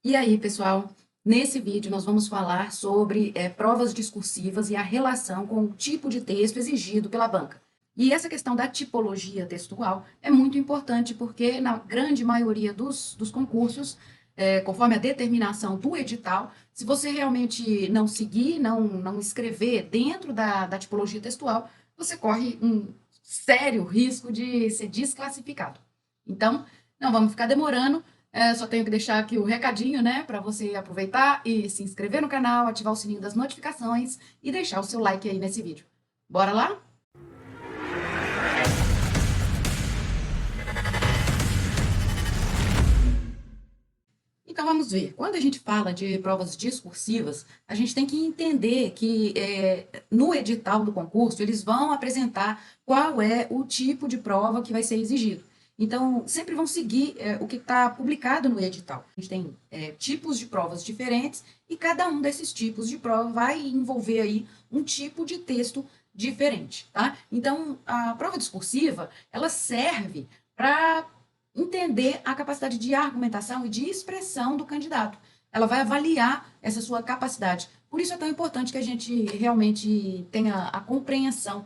E aí, pessoal, nesse vídeo nós vamos falar sobre provas discursivas e a relação com o tipo de texto exigido pela banca. E essa questão da tipologia textual é muito importante porque, na grande maioria dos concursos, conforme a determinação do edital, se você realmente não seguir, não escrever dentro da tipologia textual, você corre um sério risco de ser desclassificado. Então, não vamos ficar demorando. Só tenho que deixar aqui o recadinho, né, para você aproveitar e se inscrever no canal, ativar o sininho das notificações e deixar o seu like aí nesse vídeo. Bora lá? Então vamos ver. Quando a gente fala de provas discursivas, a gente tem que entender que no edital do concurso eles vão apresentar qual é o tipo de prova que vai ser exigido. Então, sempre vão seguir o que está publicado no edital. A gente tem tipos de provas diferentes e cada um desses tipos de prova vai envolver aí um tipo de texto diferente, tá? Então, a prova discursiva, ela serve para entender a capacidade de argumentação e de expressão do candidato. Ela vai avaliar essa sua capacidade. Por isso é tão importante que a gente realmente tenha a compreensão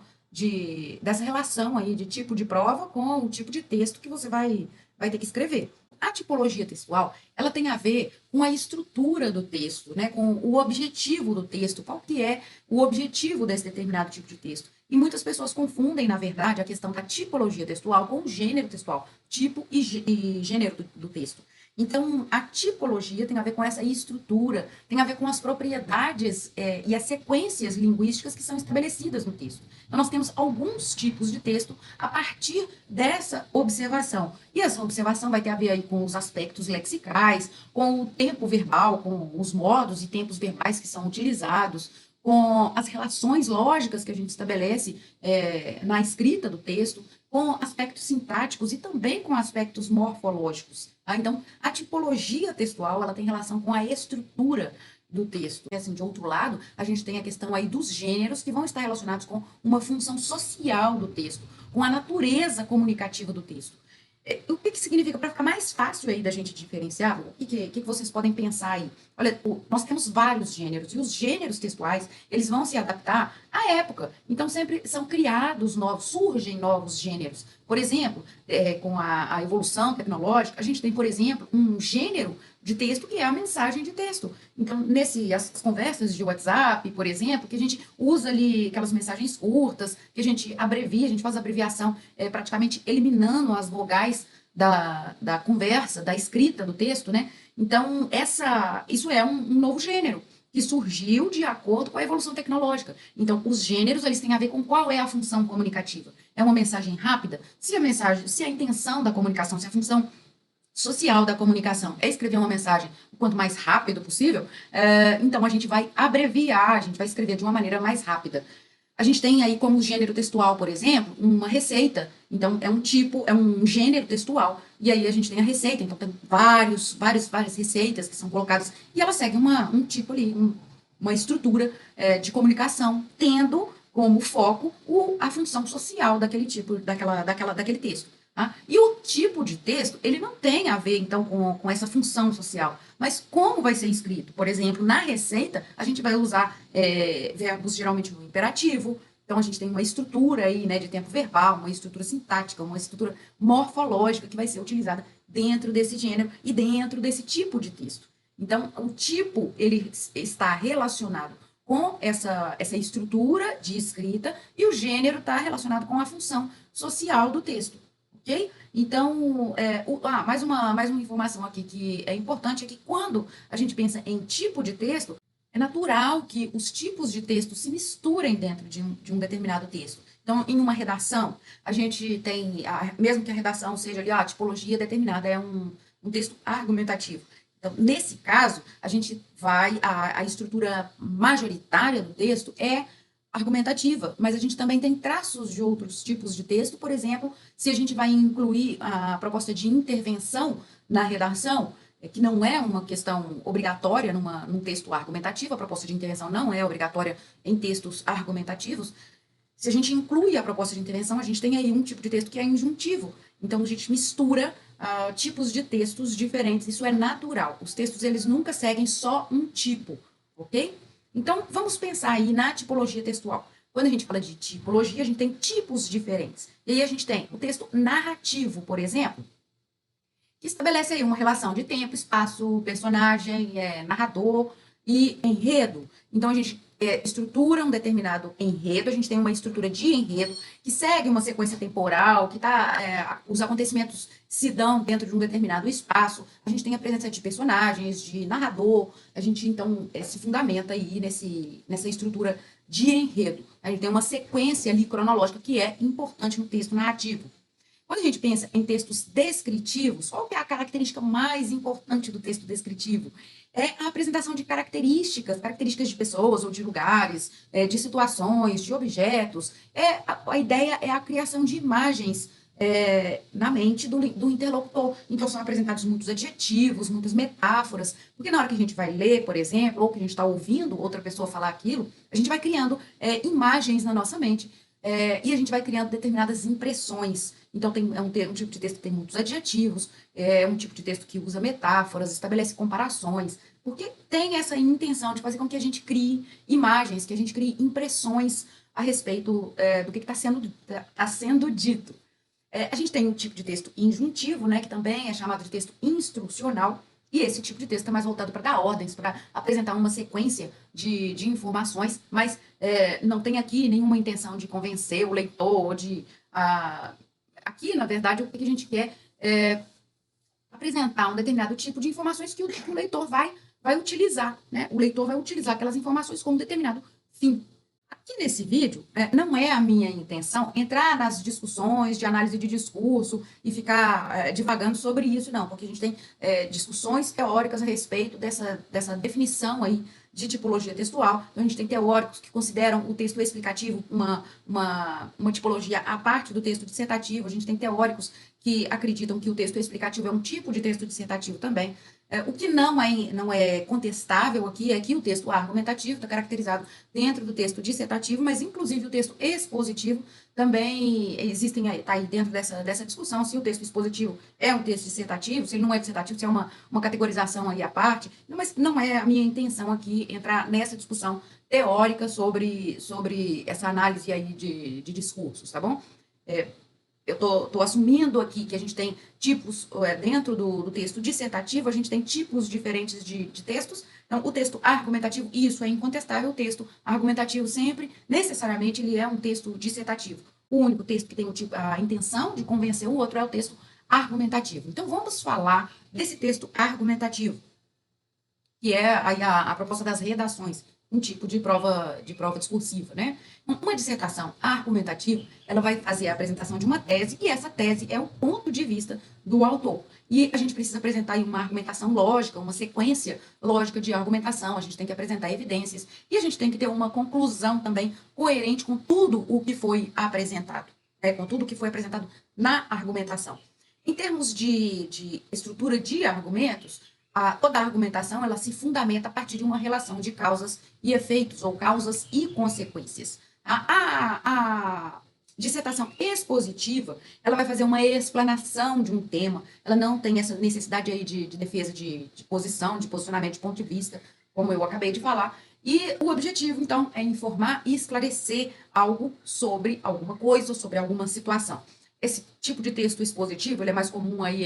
dessa relação aí de tipo de prova com o tipo de texto que você vai ter que escrever. A tipologia textual, ela tem a ver com a estrutura do texto, né, com o objetivo do texto, qual que é o objetivo desse determinado tipo de texto. E muitas pessoas confundem, na verdade, a questão da tipologia textual com o gênero textual, tipo e gênero do texto. Então, a tipologia tem a ver com essa estrutura, tem a ver com as propriedades e as sequências linguísticas que são estabelecidas no texto. Então, nós temos alguns tipos de texto a partir dessa observação. E essa observação vai ter a ver aí com os aspectos lexicais, com o tempo verbal, com os modos e tempos verbais que são utilizados, com as relações lógicas que a gente estabelece na escrita do texto, com aspectos sintáticos e também com aspectos morfológicos. Tá? Então, a tipologia textual ela tem relação com a estrutura do texto. E, assim, de outro lado, a gente tem a questão aí dos gêneros que vão estar relacionados com uma função social do texto, com a natureza comunicativa do texto. O que significa, para ficar mais fácil aí da gente diferenciar, o que vocês podem pensar aí? Olha, nós temos vários gêneros, e os gêneros textuais, eles vão se adaptar à época. Então, sempre são criados novos, surgem novos gêneros. Por exemplo, com a evolução tecnológica, a gente tem, por exemplo, um gênero de texto que é a mensagem de texto. Então, as conversas de WhatsApp, por exemplo, que a gente usa ali aquelas mensagens curtas, que a gente abrevia, a gente faz abreviação praticamente eliminando as vogais da conversa, da escrita do texto, né? Então, isso é um novo gênero que surgiu de acordo com a evolução tecnológica. Então, os gêneros, eles têm a ver com qual é a função comunicativa. É uma mensagem rápida? Se a intenção da comunicação, se a função social da comunicação é escrever uma mensagem o quanto mais rápido possível, então a gente vai abreviar, a gente vai escrever de uma maneira mais rápida. A gente tem aí como gênero textual, por exemplo, uma receita. Então, é um gênero textual. E aí a gente tem a receita. Então, tem várias receitas que são colocadas. E ela segue um tipo ali, uma estrutura de comunicação, tendo como foco a função social daquele tipo, daquele texto. Tá? E o tipo de texto, ele não tem a ver, então, com essa função social. Mas como vai ser escrito? Por exemplo, na receita, a gente vai usar verbos geralmente no imperativo. Então, a gente tem uma estrutura aí, né, de tempo verbal, uma estrutura sintática, uma estrutura morfológica que vai ser utilizada dentro desse gênero e dentro desse tipo de texto. Então, o tipo, ele está relacionado com essa estrutura de escrita e o gênero está relacionado com a função social do texto. Ok? Então, mais uma informação aqui que é importante é que quando a gente pensa em tipo de texto, é natural que os tipos de texto se misturem dentro de um determinado texto. Então, em uma redação, a gente tem, mesmo que a redação seja ali, a tipologia determinada, é um texto argumentativo. Então, nesse caso, a estrutura majoritária do texto é argumentativa, mas a gente também tem traços de outros tipos de texto, por exemplo, se a gente vai incluir a proposta de intervenção na redação, que não é uma questão obrigatória num texto argumentativo, a proposta de intervenção não é obrigatória em textos argumentativos. Se a gente inclui a proposta de intervenção, a gente tem aí um tipo de texto que é injuntivo. Então, a gente mistura tipos de textos diferentes. Isso é natural. Os textos, eles nunca seguem só um tipo, ok? Então, vamos pensar aí na tipologia textual. Quando a gente fala de tipologia, a gente tem tipos diferentes. E aí a gente tem o texto narrativo, por exemplo, que estabelece aí uma relação de tempo, espaço, personagem, narrador e enredo. Então, a gente estrutura um determinado enredo, a gente tem uma estrutura de enredo que segue uma sequência temporal, que os acontecimentos se dão dentro de um determinado espaço, a gente tem a presença de personagens, de narrador, a gente, então, se fundamenta aí nessa estrutura de enredo. A gente tem uma sequência ali cronológica que é importante no texto narrativo. Quando a gente pensa em textos descritivos, qual que é a característica mais importante do texto descritivo? É a apresentação de características de pessoas ou de lugares, de situações, de objetos. A ideia é a criação de imagens na mente do interlocutor. Então, são apresentados muitos adjetivos, muitas metáforas, porque na hora que a gente vai ler, por exemplo, ou que a gente está ouvindo outra pessoa falar aquilo, a gente vai criando imagens na nossa mente. E a gente vai criando determinadas impressões. Então, um tipo de texto que tem muitos adjetivos, um tipo de texto que usa metáforas, estabelece comparações, porque tem essa intenção de fazer com que a gente crie imagens, que a gente crie impressões a respeito do que tá sendo dito. A gente tem um tipo de texto injuntivo, né, que também é chamado de texto instrucional, e esse tipo de texto é mais voltado para dar ordens, para apresentar uma sequência de informações, mas não tem aqui nenhuma intenção de convencer o leitor, ou aqui, na verdade, o que a gente quer é apresentar um determinado tipo de informações que o leitor vai utilizar, né? O leitor vai utilizar aquelas informações com um determinado fim. Aqui nesse vídeo, não é a minha intenção entrar nas discussões de análise de discurso e ficar divagando sobre isso, não, porque a gente tem discussões teóricas a respeito dessa definição aí de tipologia textual. Então, a gente tem teóricos que consideram o texto explicativo uma tipologia à parte do texto dissertativo, a gente tem teóricos que acreditam que o texto explicativo é um tipo de texto dissertativo também. O que não é contestável aqui é que o texto argumentativo está caracterizado dentro do texto dissertativo, mas inclusive o texto expositivo também está aí dentro dessa discussão, se o texto expositivo é um texto dissertativo, se ele não é dissertativo, se é uma categorização aí à parte, mas não é a minha intenção aqui entrar nessa discussão teórica sobre essa análise aí de discursos, tá bom? Eu estou assumindo aqui que a gente tem tipos, dentro do texto dissertativo, a gente tem tipos diferentes de textos. Então, o texto argumentativo, isso é incontestável, o texto argumentativo sempre, necessariamente, ele é um texto dissertativo. O único texto que tem a intenção de convencer o outro é o texto argumentativo. Então, vamos falar desse texto argumentativo, que é a proposta das redações, um tipo de prova discursiva, né? Uma dissertação argumentativa, ela vai fazer a apresentação de uma tese, e essa tese é o ponto de vista do autor. E a gente precisa apresentar aí uma argumentação lógica, uma sequência lógica de argumentação, a gente tem que apresentar evidências, e a gente tem que ter uma conclusão também coerente com tudo o que foi apresentado, com tudo o que foi apresentado na argumentação. Em termos de estrutura de argumentos, toda a argumentação ela se fundamenta a partir de uma relação de causas e efeitos, ou causas e consequências. A dissertação expositiva, ela vai fazer uma explanação de um tema, ela não tem essa necessidade aí de defesa de posição, de posicionamento, de ponto de vista, como eu acabei de falar, e o objetivo, então, é informar e esclarecer algo sobre alguma coisa, sobre alguma situação. Esse tipo de texto expositivo ele é mais comum aí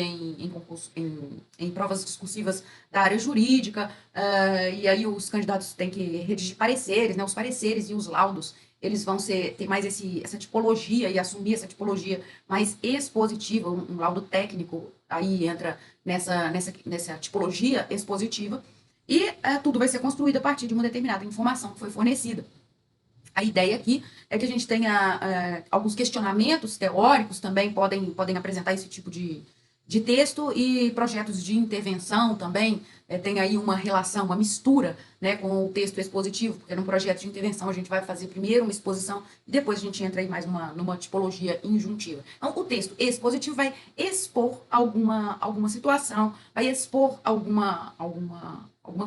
em provas discursivas da área jurídica, e aí os candidatos têm que redigir pareceres, né? Os pareceres e os laudos, eles vão ter mais essa tipologia e assumir essa tipologia mais expositiva, um laudo técnico aí entra nessa tipologia expositiva, e tudo vai ser construído a partir de uma determinada informação que foi fornecida. A ideia aqui é que a gente tenha alguns questionamentos teóricos também podem apresentar esse tipo de texto, e projetos de intervenção também tem aí uma relação, uma mistura, né, com o texto expositivo, porque num projeto de intervenção a gente vai fazer primeiro uma exposição e depois a gente entra aí mais numa tipologia injuntiva. Então, o texto expositivo vai expor alguma situação, vai expor alguma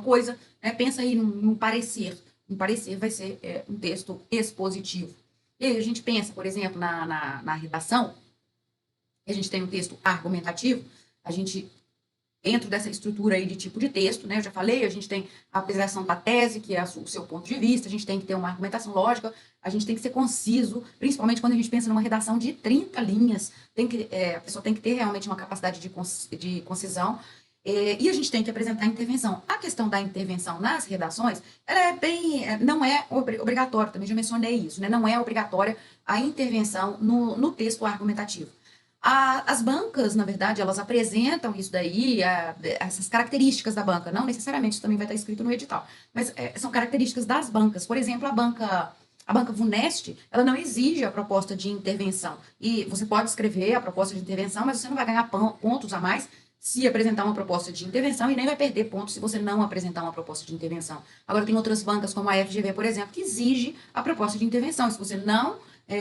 coisa, né? Pensa aí num parecer. Um parecer vai ser um texto expositivo. E aí a gente pensa, por exemplo, na redação, a gente tem um texto argumentativo, A gente, dentro dessa estrutura aí de tipo de texto, né, eu já falei, a gente tem a apresentação da tese, que é o seu ponto de vista, a gente tem que ter uma argumentação lógica, a gente tem que ser conciso, principalmente quando a gente pensa numa redação de 30 linhas, a pessoa tem que ter realmente uma capacidade de concisão, e a gente tem que apresentar a intervenção. A questão da intervenção nas redações, ela é bem, não é obrigatória, também já mencionei isso, né? Não é obrigatória a intervenção no texto argumentativo. As bancas, na verdade, elas apresentam isso daí, essas características da banca, não necessariamente isso também vai estar escrito no edital, mas são características das bancas. Por exemplo, a banca Vunest, ela não exige a proposta de intervenção. E você pode escrever a proposta de intervenção, mas você não vai ganhar pontos a mais se apresentar uma proposta de intervenção e nem vai perder pontos se você não apresentar uma proposta de intervenção. Agora, tem outras bancas, como a FGV, por exemplo, que exige a proposta de intervenção. E se você não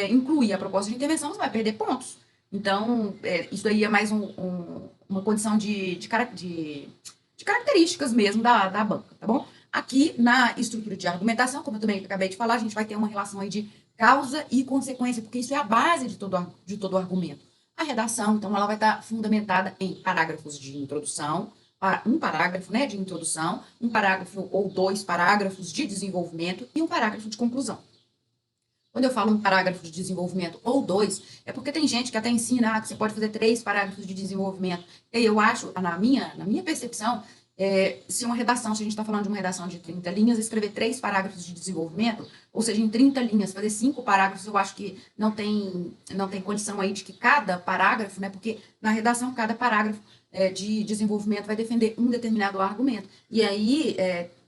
incluir a proposta de intervenção, você vai perder pontos. Então, isso aí é mais uma condição de características mesmo da banca, tá bom? Aqui, na estrutura de argumentação, como eu também acabei de falar, a gente vai ter uma relação aí de causa e consequência, porque isso é a base de todo argumento. A redação, então, ela vai estar fundamentada em parágrafos de introdução, um parágrafo, né, de introdução, um parágrafo ou 2 parágrafos de desenvolvimento e um parágrafo de conclusão. Quando eu falo um parágrafo de desenvolvimento ou 2, é porque tem gente que até ensina que você pode fazer 3 parágrafos de desenvolvimento. E eu acho, na minha percepção, se uma redação, se a gente está falando de uma redação de 30 linhas, escrever 3 parágrafos de desenvolvimento, ou seja, em 30 linhas, fazer 5 parágrafos, eu acho que não tem condição aí de que cada parágrafo, né, porque na redação, cada parágrafo de desenvolvimento vai defender um determinado argumento. E aí,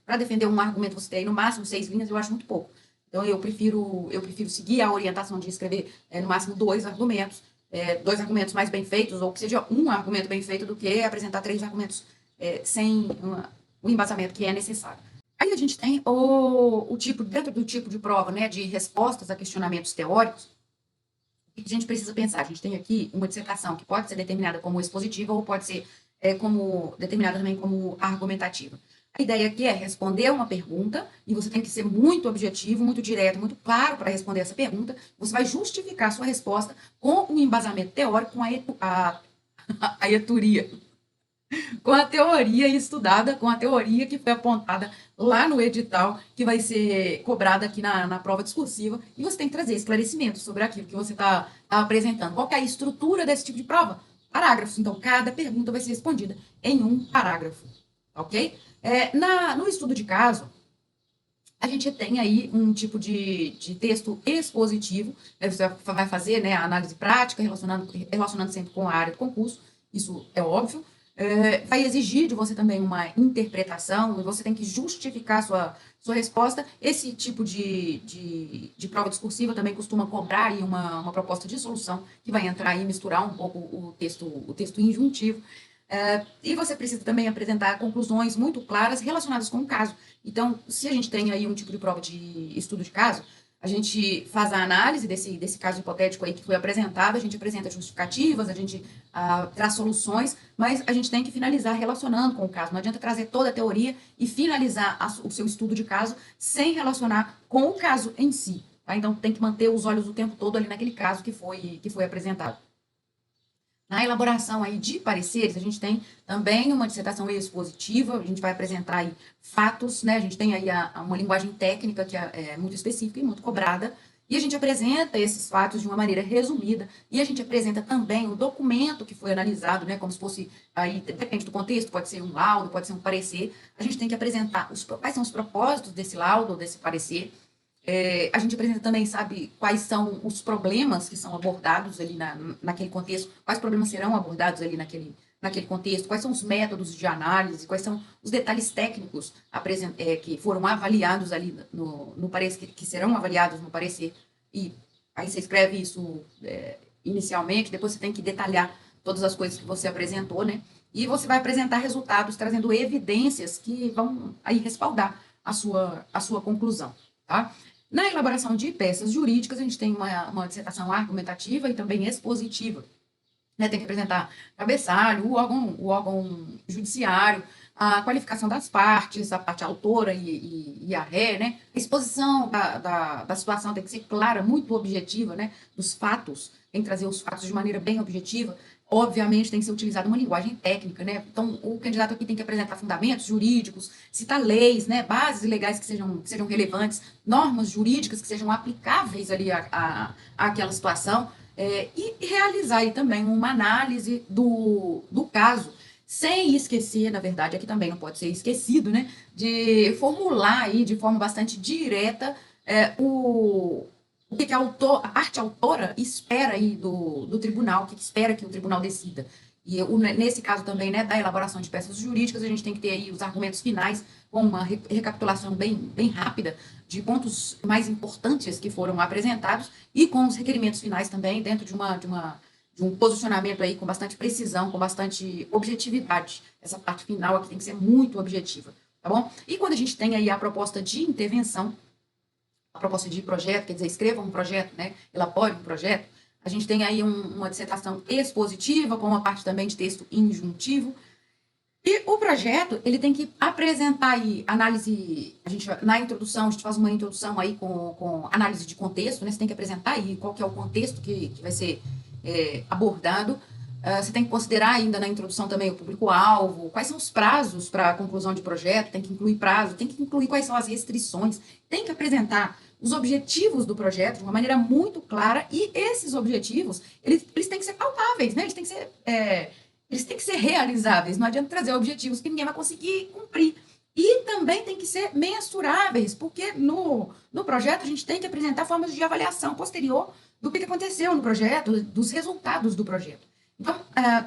para defender um argumento, você tem aí no máximo 6 linhas, eu acho muito pouco. Então, eu prefiro seguir a orientação de escrever no máximo 2 argumentos mais bem feitos, ou que seja um argumento bem feito, do que apresentar 3 argumentos sem o embasamento que é necessário. Aí a gente tem dentro do tipo de prova, né, de respostas a questionamentos teóricos, o que a gente precisa pensar? A gente tem aqui uma dissertação que pode ser determinada como expositiva ou pode ser determinada também como argumentativa. A ideia aqui é responder uma pergunta e você tem que ser muito objetivo, muito direto, muito claro para responder essa pergunta. Você vai justificar a sua resposta com um embasamento teórico, a eturia, com a teoria estudada, com a teoria que foi apontada lá no edital, que vai ser cobrada aqui na prova discursiva, e você tem que trazer esclarecimentos sobre aquilo que você está apresentando. Qual que é a estrutura desse tipo de prova? Parágrafos. Então, cada pergunta vai ser respondida em um parágrafo, ok? No estudo de caso, a gente tem aí um tipo de texto expositivo, você vai fazer, né, a análise prática, relacionando sempre com a área do concurso, isso é óbvio. Vai exigir de você também uma interpretação, e você tem que justificar sua resposta. Esse tipo de prova discursiva também costuma cobrar aí uma proposta de solução, que vai entrar e misturar um pouco o texto injuntivo. E você precisa também apresentar conclusões muito claras relacionadas com o caso. Então, se a gente tem aí um tipo de prova de estudo de caso, a gente faz a análise desse caso hipotético aí que foi apresentado, a gente apresenta justificativas, a gente traz soluções, mas a gente tem que finalizar relacionando com o caso. Não adianta trazer toda a teoria e finalizar o seu estudo de caso sem relacionar com o caso em si. Tá? Então, tem que manter os olhos o tempo todo ali naquele caso que foi apresentado. Na elaboração aí de pareceres, a gente tem também uma dissertação expositiva, a gente vai apresentar aí fatos, né? A gente tem aí uma linguagem técnica que é muito específica e muito cobrada, e a gente apresenta esses fatos de uma maneira resumida, e a gente apresenta também o documento que foi analisado, né? Como se fosse, aí depende do contexto, pode ser um laudo, pode ser um parecer, a gente tem que apresentar quais são os propósitos desse laudo, desse parecer. A gente apresenta também, sabe, quais são os problemas que são abordados ali naquele contexto, quais problemas serão abordados ali naquele contexto, quais são os métodos de análise, quais são os detalhes técnicos que foram avaliados ali no parecer, que serão avaliados no parecer. E aí você escreve isso inicialmente, depois você tem que detalhar todas as coisas que você apresentou, né? E você vai apresentar resultados trazendo evidências que vão aí respaldar a sua conclusão, tá? Na elaboração de peças jurídicas, a gente tem uma dissertação argumentativa e também expositiva. Né? Tem que apresentar cabeçalho, o órgão judiciário, a qualificação das partes, a parte autora e a ré, né? A exposição da situação tem que ser clara, muito objetiva, né? Dos fatos, tem que trazer os fatos de maneira bem objetiva. obviamente tem que ser utilizada uma linguagem técnica, né? Então, o candidato aqui tem que apresentar fundamentos jurídicos, citar leis, né? Bases legais que sejam relevantes, normas jurídicas que sejam aplicáveis ali àquela situação, e realizar aí também uma análise do caso, sem esquecer, na verdade, aqui também não pode ser esquecido, né? De formular aí de forma bastante direta o que a a parte autora espera aí do tribunal, o que espera que o tribunal decida. E nesse caso também, né, da elaboração de peças jurídicas, a gente tem que ter aí os argumentos finais com uma recapitulação bem rápida de pontos mais importantes que foram apresentados e com os requerimentos finais também dentro de um posicionamento aí com bastante precisão, com bastante objetividade. Essa parte final aqui tem que ser muito objetiva, tá bom? E quando a gente tem aí a proposta de intervenção, a proposta de projeto, quer dizer, escreva um projeto, né? Elabore um projeto. A gente tem aí uma dissertação expositiva, com uma parte também de texto injuntivo. E o projeto, ele tem que apresentar aí análise, na introdução, a gente faz uma introdução aí com análise de contexto, né? Você tem que apresentar aí qual que é o contexto que vai ser abordado. Você tem que considerar ainda na introdução também o público-alvo, quais são os prazos para a conclusão de projeto, tem que incluir prazo, tem que incluir quais são as restrições, tem que apresentar os objetivos do projeto de uma maneira muito clara, e esses objetivos, eles têm que ser palpáveis, né? Eles têm que ser realizáveis, não adianta trazer objetivos que ninguém vai conseguir cumprir. E também tem que ser mensuráveis, porque no projeto a gente tem que apresentar formas de avaliação posterior do que aconteceu no projeto, dos resultados do projeto. Então,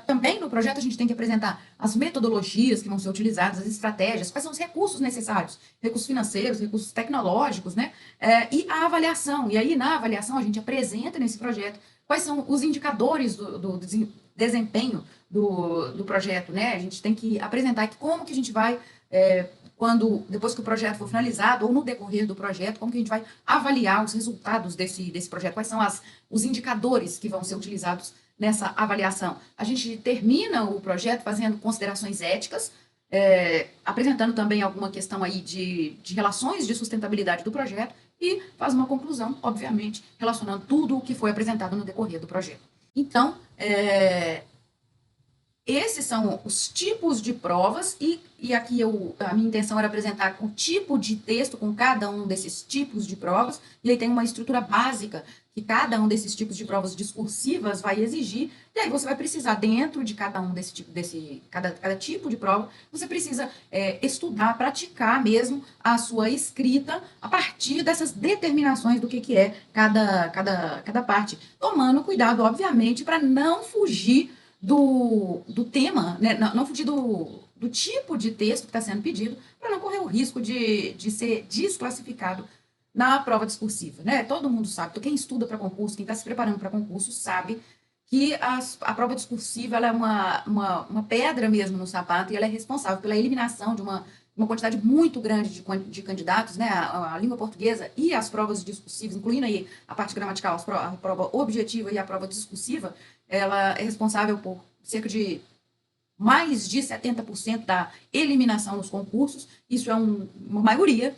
também no projeto a gente tem que apresentar as metodologias que vão ser utilizadas, as estratégias, quais são os recursos necessários, recursos financeiros, recursos tecnológicos, né? E a avaliação. E aí, na avaliação, a gente apresenta nesse projeto quais são os indicadores do desempenho do projeto, né? A gente tem que apresentar aqui como que a gente vai, depois que o projeto for finalizado, ou no decorrer do projeto, como que a gente vai avaliar os resultados desse projeto, quais são os indicadores que vão ser utilizados nessa avaliação. A gente termina o projeto fazendo considerações éticas, apresentando também alguma questão aí de relações de sustentabilidade do projeto e faz uma conclusão, obviamente, relacionando tudo o que foi apresentado no decorrer do projeto. Então, esses são os tipos de provas, e aqui a minha intenção era apresentar o tipo de texto com cada um desses tipos de provas, e aí tem uma estrutura básica que cada um desses tipos de provas discursivas vai exigir, e aí você vai precisar, dentro de cada um cada tipo de prova, você precisa estudar, praticar mesmo a sua escrita a partir dessas determinações do que é cada parte, tomando cuidado, obviamente, para não fugir do tema, né? Não fugir do tipo de texto que está sendo pedido, para não correr o risco de ser desclassificado na prova discursiva, né? Todo mundo sabe, quem estuda para concurso, quem está se preparando para concurso, sabe que a prova discursiva ela é uma pedra mesmo no sapato, e ela é responsável pela eliminação de uma quantidade muito grande de candidatos, né? A língua portuguesa e as provas discursivas, incluindo aí a parte gramatical, a prova objetiva e a prova discursiva, ela é responsável por cerca de mais de 70% da eliminação nos concursos. Isso é uma maioria.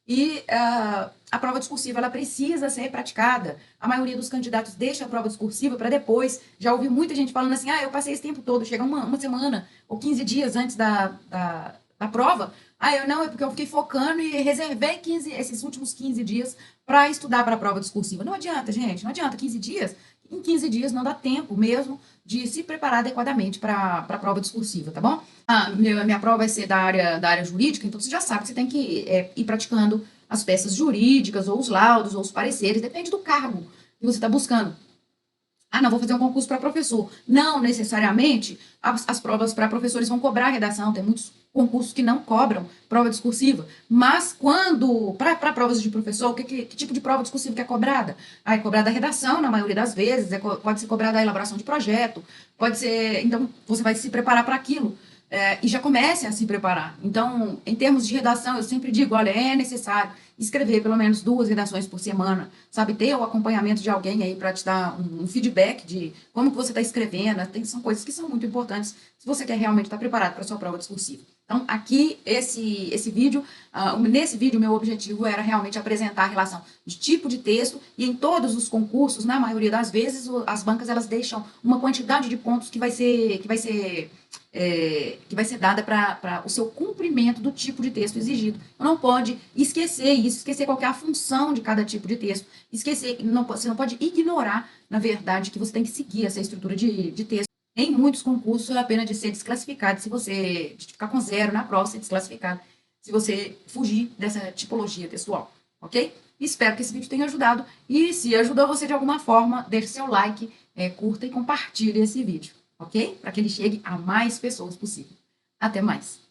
E a prova discursiva ela precisa ser praticada. A maioria dos candidatos deixa a prova discursiva para depois. Já ouvi muita gente falando assim, eu passei esse tempo todo, chega uma semana ou 15 dias antes da prova. É porque eu fiquei focando e reservei esses últimos 15 dias para estudar para a prova discursiva. Não adianta, gente, não adianta. 15 dias, em 15 dias não dá tempo mesmo de se preparar adequadamente para a prova discursiva, tá bom? Minha prova vai ser da área jurídica, então você já sabe que você tem que ir praticando as peças jurídicas, ou os laudos, ou os pareceres, depende do cargo que você está buscando. Não, vou fazer um concurso para professor. Não necessariamente as provas para professores vão cobrar redação, tem muitos concursos que não cobram prova discursiva, mas para provas de professor, que tipo de prova discursiva que é cobrada? É cobrada a redação, na maioria das vezes, pode ser cobrada a elaboração de projeto, pode ser, então você vai se preparar para aquilo. e já comece a se preparar. Então, em termos de redação, eu sempre digo, olha, é necessário escrever pelo menos 2 redações por semana, sabe? Ter o acompanhamento de alguém aí para te dar um feedback de como que você está escrevendo. São coisas que são muito importantes se você quer realmente estar preparado para a sua prova discursiva. Então, aqui, esse vídeo, nesse vídeo, meu objetivo era realmente apresentar a relação de tipo de texto, e em todos os concursos, na maioria das vezes, as bancas elas deixam uma quantidade de pontos que vai ser dada para o seu cumprimento do tipo de texto exigido. Não pode esquecer isso, esquecer qual é a função de cada tipo de texto, esquecer, você não pode ignorar, na verdade, que você tem que seguir essa estrutura de texto. Em muitos concursos, é a pena de ser desclassificado se você de ficar com 0 na prova, ser desclassificado se você fugir dessa tipologia textual, ok? Espero que esse vídeo tenha ajudado, e se ajudou você de alguma forma, deixe seu like, curta e compartilhe esse vídeo, ok? Para que ele chegue a mais pessoas possível. Até mais!